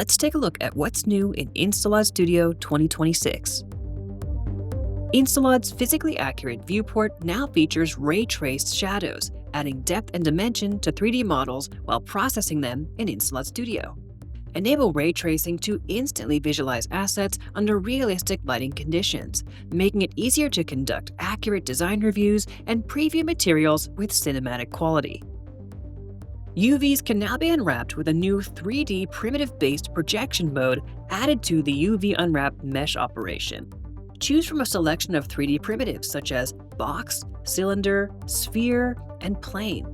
Let's take a look at what's new in InstaLOD Studio 2026. InstaLOD's physically accurate viewport now features ray-traced shadows, adding depth and dimension to 3D models while processing them in InstaLOD Studio. Enable ray tracing to instantly visualize assets under realistic lighting conditions, making it easier to conduct accurate design reviews and preview materials with cinematic quality. UVs can now be unwrapped with a new 3D primitive-based projection mode added to the UV unwrap mesh operation. Choose from a selection of 3D primitives such as box, cylinder, sphere, and plane.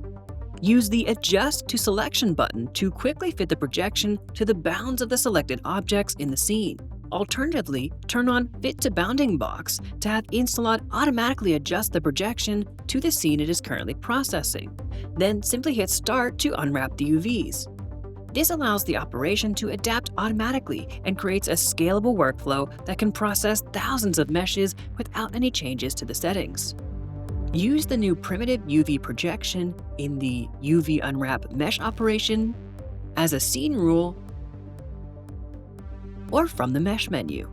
Use the Adjust to Selection button to quickly fit the projection to the bounds of the selected objects in the scene. Alternatively, turn on Fit to Bounding Box to have InstaLOD automatically adjust the projection to the scene it is currently processing. Then simply hit Start to unwrap the UVs. This allows the operation to adapt automatically and creates a scalable workflow that can process thousands of meshes without any changes to the settings. Use the new primitive UV projection in the UV unwrap mesh operation, as a scene rule, or from the mesh menu.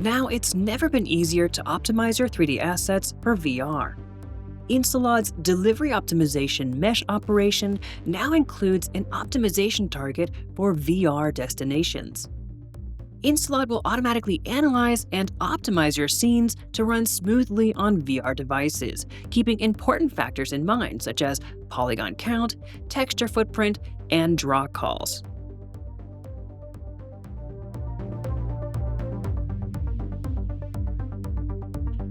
Now it's never been easier to optimize your 3D assets for VR. InstaLOD's delivery optimization mesh operation now includes an optimization target for VR destinations. InstaLOD will automatically analyze and optimize your scenes to run smoothly on VR devices, keeping important factors in mind such as polygon count, texture footprint, and draw calls.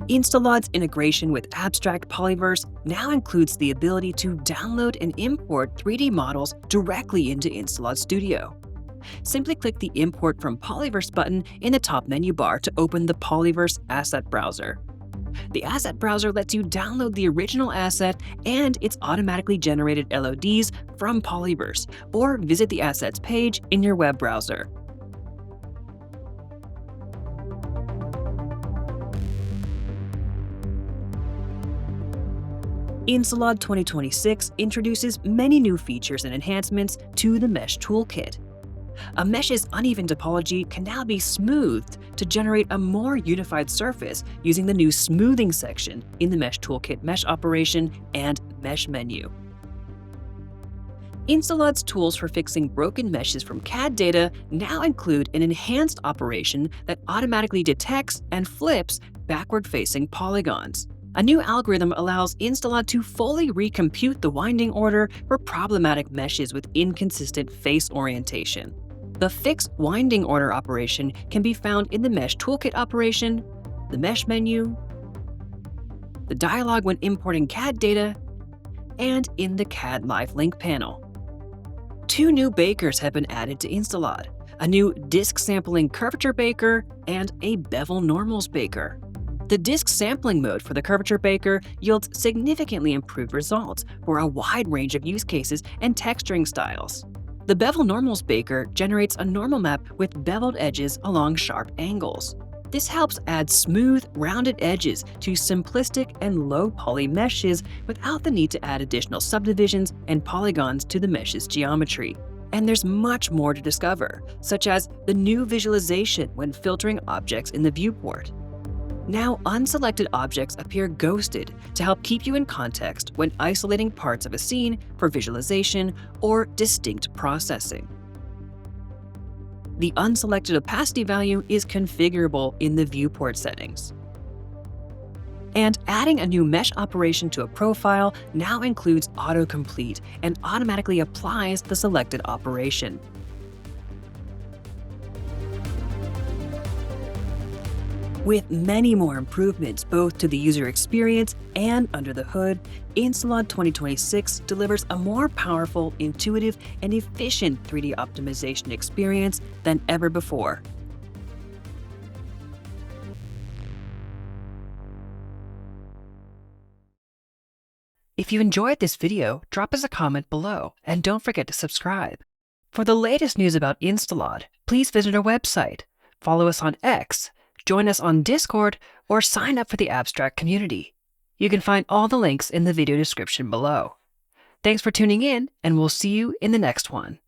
InstaLOD's integration with abstract Polyverse now includes the ability to download and import 3D models directly into InstaLOD Studio. Simply click the Import from Polyverse button in the top menu bar to open the Polyverse Asset Browser. The Asset Browser lets you download the original asset and its automatically generated LODs from Polyverse, or visit the Assets page in your web browser. InstaLOD 2026 introduces many new features and enhancements to the Mesh toolkit. A mesh's uneven topology can now be smoothed to generate a more unified surface using the new smoothing section in the Mesh toolkit mesh operation and mesh menu. InstaLOD's tools for fixing broken meshes from CAD data now include an enhanced operation that automatically detects and flips backward-facing polygons. A new algorithm allows InstaLOD to fully recompute the winding order for problematic meshes with inconsistent face orientation. The Fix Winding Order operation can be found in the Mesh Toolkit operation, the Mesh menu, the dialog when importing CAD data, and in the CAD Live Link panel. 2 new bakers have been added to InstaLOD, a new disk sampling curvature baker and a bevel normals baker. The disk sampling mode for the curvature baker yields significantly improved results for a wide range of use cases and texturing styles. The bevel normals baker generates a normal map with beveled edges along sharp angles. This helps add smooth, rounded edges to simplistic and low-poly meshes without the need to add additional subdivisions and polygons to the mesh's geometry. And there's much more to discover, such as the new visualization when filtering objects in the viewport. Now, unselected objects appear ghosted to help keep you in context when isolating parts of a scene for visualization or distinct processing. The unselected opacity value is configurable in the viewport settings. And adding a new mesh operation to a profile now includes autocomplete and automatically applies the selected operation. With many more improvements both to the user experience and under the hood, InstaLOD 2026 delivers a more powerful, intuitive, and efficient 3D optimization experience than ever before. If you enjoyed this video, drop us a comment below and don't forget to subscribe. For the latest news about InstaLOD, please visit our website, follow us on X, join us on Discord, or sign up for the Abstract community. You can find all the links in the video description below. Thanks for tuning in, and we'll see you in the next one.